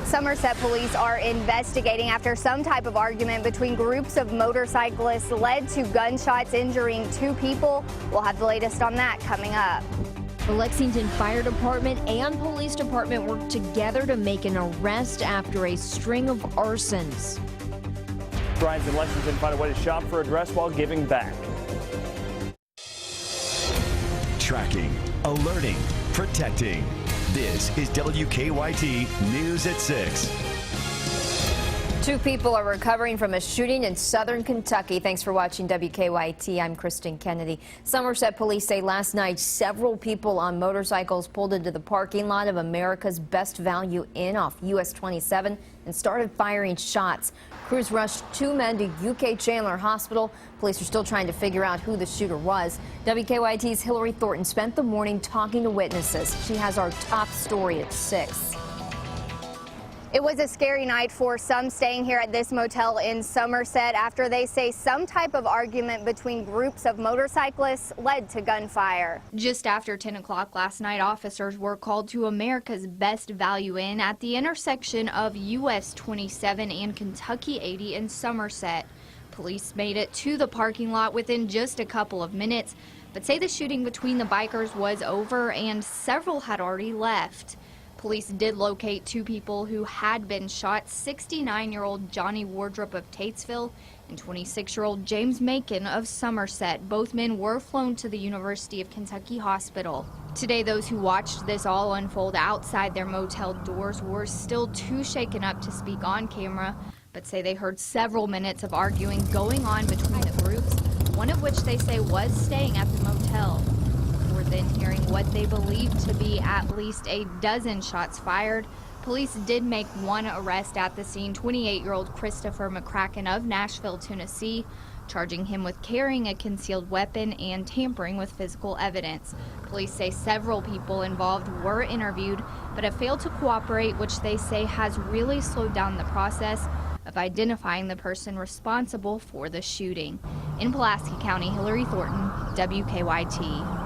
Somerset police are investigating after some type of argument between groups of motorcyclists led to gunshots injuring 2 people. We'll have the latest on that coming up. The Lexington Fire Department and Police Department worked together to make an arrest after a string of arsons. Brian's in Lexington find a way to shop for a dress while giving back. Tracking, alerting, protecting. This is WKYT News at 6. 2 people are recovering from a shooting in southern Kentucky. Thanks for watching WKYT. I'm Kristen Kennedy. Somerset police say last night several people on motorcycles pulled into the parking lot of America's Best Value Inn off US 27 and started firing shots. Crews rushed 2 men to UK Chandler Hospital. Police are still trying to figure out who the shooter was. WKYT's Hillary Thornton spent the morning talking to witnesses. She has our top story at 6. It was a scary night for some staying here at this motel in Somerset after they say some type of argument between groups of motorcyclists led to gunfire. Just after 10 o'clock last night, officers were called to America's Best Value Inn at the intersection of US 27 and Kentucky 80 in Somerset. Police made it to the parking lot within just a couple of minutes, but say the shooting between the bikers was over and several had already left. Police did locate 2 people who had been shot, 69-year-old Johnny Wardrop of Tatesville and 26-year-old James Macon of Somerset. Both men were flown to the University of Kentucky Hospital. Today, those who watched this all unfold outside their motel doors were still too shaken up to speak on camera, but say they heard several minutes of arguing going on between the groups, one of which they say was staying at the motel. Then hearing what they believed to be at least a dozen shots fired. Police did make 1 arrest at the scene, 28-year-old Christopher McCracken of Nashville, Tennessee, charging him with carrying a concealed weapon and tampering with physical evidence. Police say several people involved were interviewed but have failed to cooperate, which they say has really slowed down the process of identifying the person responsible for the shooting. In Pulaski County, Hillary Thornton, WKYT.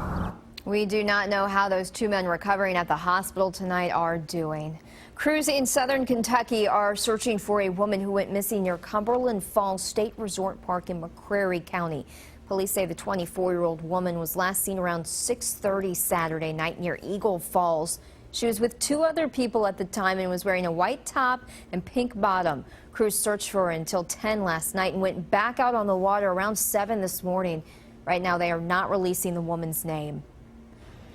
We do not know how those 2 men recovering at the hospital tonight are doing. Crews in southern Kentucky are searching for a woman who went missing near Cumberland Falls State Resort Park in McCreary County. Police say the 24-year-old woman was last seen around 6:30 Saturday night near Eagle Falls. She was with 2 other people at the time and was wearing a white top and pink bottom. Crews searched for her until 10 last night and went back out on the water around 7 this morning. Right now, they are not releasing the woman's name.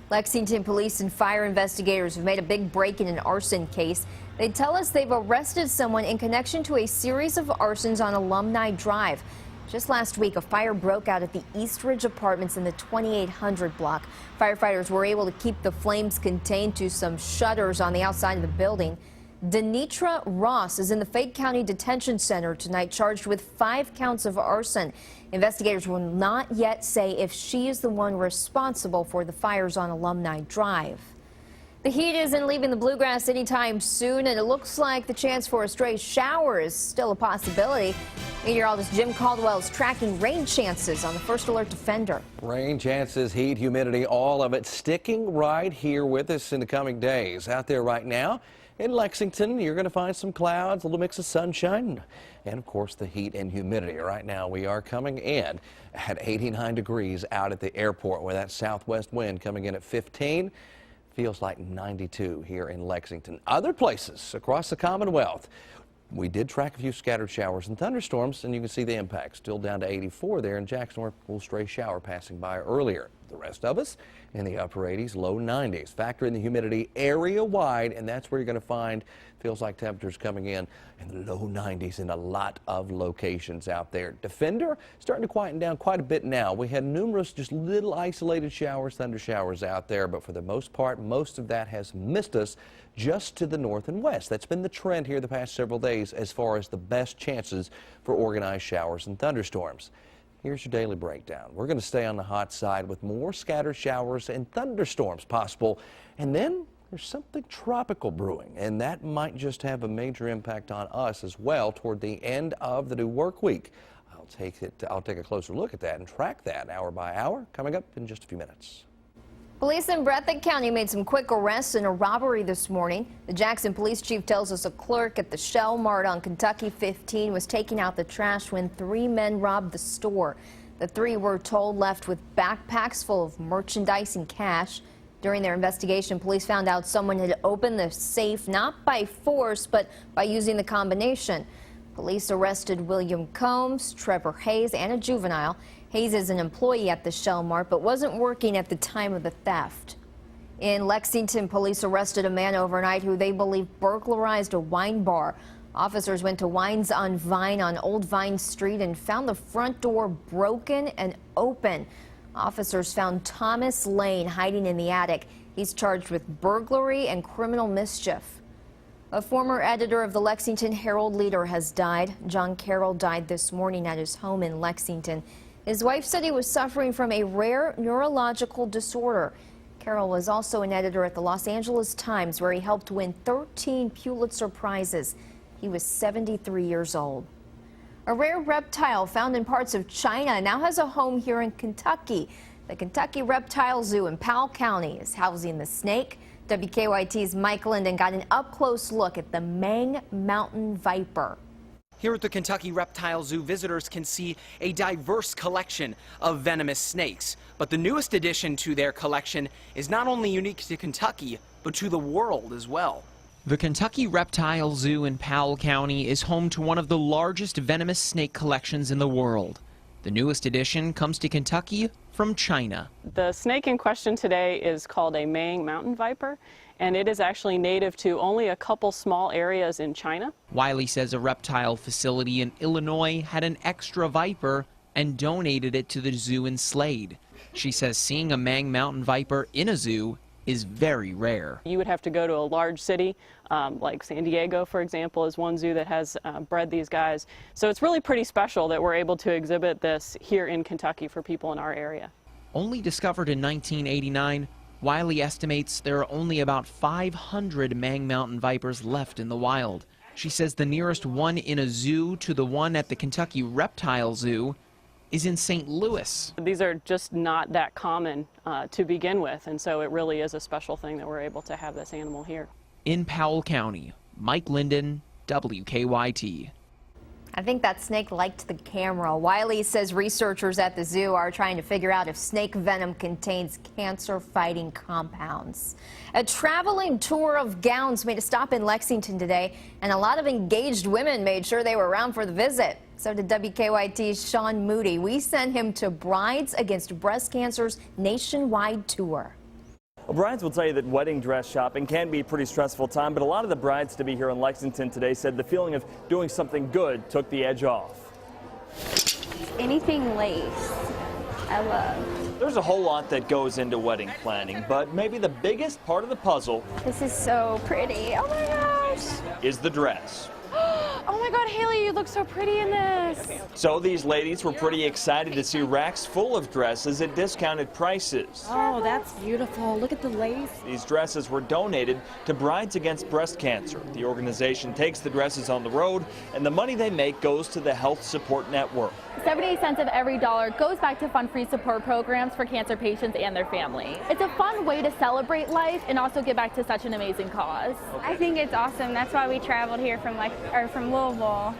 Lexington police and fire investigators have made a big break in an arson case. They tell us they've arrested someone in connection to a series of arsons on Alumni Drive. Just last week, a fire broke out at the East Ridge Apartments in the 2800 block. Firefighters were able to keep the flames contained to some shutters on the outside of the building. Denitra Ross is in the Fayette County Detention Center tonight, charged with 5 counts of arson. Investigators will not yet say if she is the one responsible for the fires on Alumni Drive. The heat isn't leaving the bluegrass anytime soon, and it looks like the chance for a stray shower is still a possibility. Meteorologist Jim Caldwell is tracking rain chances on the First Alert Defender. Rain chances, heat, humidity, all of it sticking right here with us in the coming days. Out there right now in Lexington, you're going to find some clouds, a little mix of sunshine, and of course the heat and humidity. Right now we are coming in at 89 degrees out at the airport with that southwest wind coming in at 15. Feels like 92 here in Lexington. Other places across the Commonwealth, we did track a few scattered showers and thunderstorms, and you can see the impact. Still down to 84 there in Jackson, where a little stray shower passing by earlier. The rest of us in the upper 80s, low 90s. Factor in the humidity area-wide, and that's where you're going to find feels like temperatures coming in the low 90s in a lot of locations out there. Defender starting to quieten down quite a bit now. We had numerous just little isolated showers, thunder showers out there, but for the most part, most of that has missed us just to the north and west. That's been the trend here the past several days as far as the best chances for organized showers and thunderstorms. Here's your daily breakdown. We're going to stay on the hot side with more scattered showers and thunderstorms possible. And then there's something tropical brewing, and that might just have a major impact on us as well toward the end of the new work week. I'll take a closer look at that and track that hour by hour coming up in just a few minutes. Police in Breathitt County made some quick arrests in a robbery this morning. The Jackson police chief tells us a clerk at the Shell Mart on Kentucky 15 was taking out the trash when 3 men robbed the store. The 3 were told left with backpacks full of merchandise and cash. During their investigation, police found out someone had opened the safe not by force, but by using the combination. Police arrested William Combs, Trevor Hayes, and a juvenile. Hayes is an employee at the Shell Mart, but wasn't working at the time of the theft. In Lexington, police arrested a man overnight who they believe burglarized a wine bar. Officers went to Wines on Vine on Old Vine Street and found the front door broken and open. Officers found Thomas Lane hiding in the attic. He's charged with burglary and criminal mischief. A former editor of the Lexington Herald-Leader has died. John Carroll died this morning at his home in Lexington. His wife said he was suffering from a rare neurological disorder. Carroll was also an editor at the Los Angeles Times, where he helped win 13 Pulitzer Prizes. He was 73 years old. A rare reptile found in parts of China now has a home here in Kentucky. The Kentucky Reptile Zoo in Powell County is housing the snake. WKYT's Mike Linden got an up-close look at the Mang mountain viper. Here at the Kentucky Reptile Zoo, visitors can see a diverse collection of venomous snakes. But the newest addition to their collection is not only unique to Kentucky, but to the world as well. The Kentucky Reptile Zoo in Powell County is home to one of the largest venomous snake collections in the world. The newest addition comes to Kentucky from China. The snake in question today is called a Mang mountain viper, and it is actually native to only a couple small areas in China. Wiley says a reptile facility in Illinois had an extra viper and donated it to the zoo in Slade. She says seeing a Mang mountain viper in a zoo is very rare. You would have to go to a large city, like San Diego, for example, is one zoo that has bred these guys. So it's really pretty special that we're able to exhibit this here in Kentucky for people in our area. Only discovered in 1989, Wiley estimates there are only about 500 Mang mountain vipers left in the wild. She says the nearest one in a zoo to the one at the Kentucky Reptile Zoo is in St. Louis. These are just not that common to begin with, and so it really is a special thing that we're able to have this animal here. In Powell County, Mike Linden, WKYT. I think that snake liked the camera. Wiley says researchers at the zoo are trying to figure out if snake venom contains cancer-fighting compounds. A traveling tour of gowns made a stop in Lexington today, and a lot of engaged women made sure they were around for the visit. So did WKYT's Sean Moody. We sent him to Brides Against Breast Cancer's nationwide tour. Well, brides will tell you that wedding dress shopping can be a pretty stressful time, but a lot of the brides to be here in Lexington today said the feeling of doing something good took the edge off. Anything lace, I love. There's a whole lot that goes into wedding planning, but maybe the biggest part of the puzzle This is so pretty. Oh my gosh. is the dress. Oh my God, Haley, you look so pretty in this. So these ladies were pretty excited to see racks full of dresses at discounted prices. Oh, that's beautiful. Look at the lace. These dresses were donated to Brides Against Breast Cancer. The organization takes the dresses on the road, and the money they make goes to the Health Support Network. 78 cents of every dollar goes back to fund free support programs for cancer patients and their families. It's a fun way to celebrate life and also give back to such an amazing cause. I think it's awesome. That's why we traveled here from Louisville.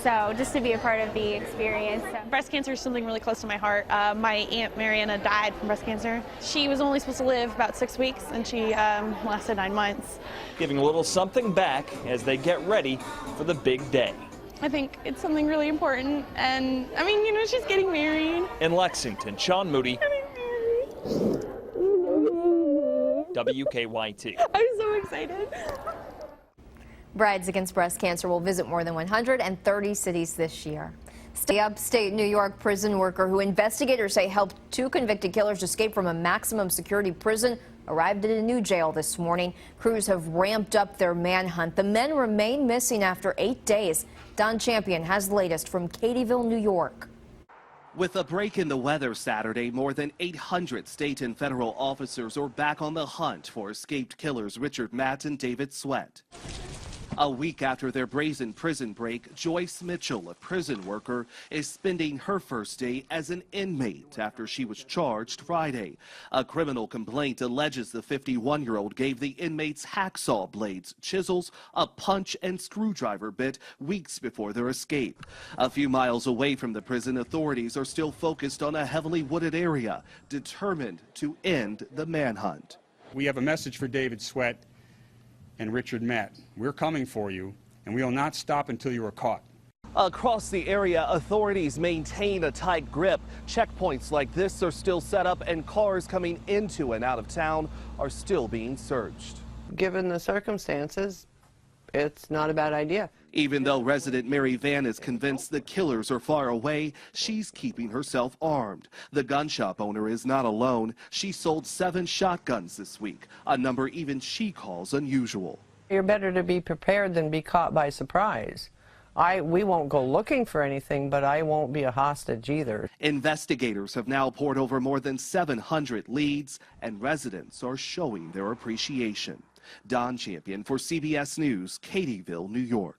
So just to be a part of the experience. Breast cancer is something really close to my heart. My Aunt Mariana died from breast cancer. She was only supposed to live about 6 weeks, and she lasted 9 months. Giving a little something back as they get ready for the big day. I think it's something really important, and I mean, you know, she's getting married. In Lexington, Sean Moody, WKYT. I'm so excited. Brides Against Breast Cancer will visit more than 130 cities this year. The upstate New York prison worker who investigators say helped 2 convicted killers escape from a maximum security prison arrived at a new jail this morning. Crews have ramped up their manhunt. The men remain missing after 8 days. Don Champion has the latest from Katyville, New York. With a break in the weather Saturday, more than 800 state and federal officers are back on the hunt for escaped killers Richard Matt and David Sweat. A week after their brazen prison break, Joyce Mitchell, a prison worker, is spending her first day as an inmate after she was charged Friday. A criminal complaint alleges the 51-year-old gave the inmates hacksaw blades, chisels, a punch, and screwdriver bit weeks before their escape. A few miles away from the prison, authorities are still focused on a heavily wooded area, determined to end the manhunt. We have a message for David Sweat and Richard Matt. We're coming for you, and we will not stop until you are caught. Across the area, authorities maintain a tight grip. Checkpoints like this are still set up, and cars coming into and out of town are still being searched. Given the circumstances, it's not a bad idea. Even though resident Mary Van is convinced the killers are far away, she's keeping herself armed. The gun shop owner is not alone. She sold 7 shotguns this week, a number even she calls unusual. You're better to be prepared than be caught by surprise. We won't go looking for anything, but I won't be a hostage either. Investigators have now poured over more than 700 leads, and residents are showing their appreciation. Don Champion for CBS News, Katyville, New York.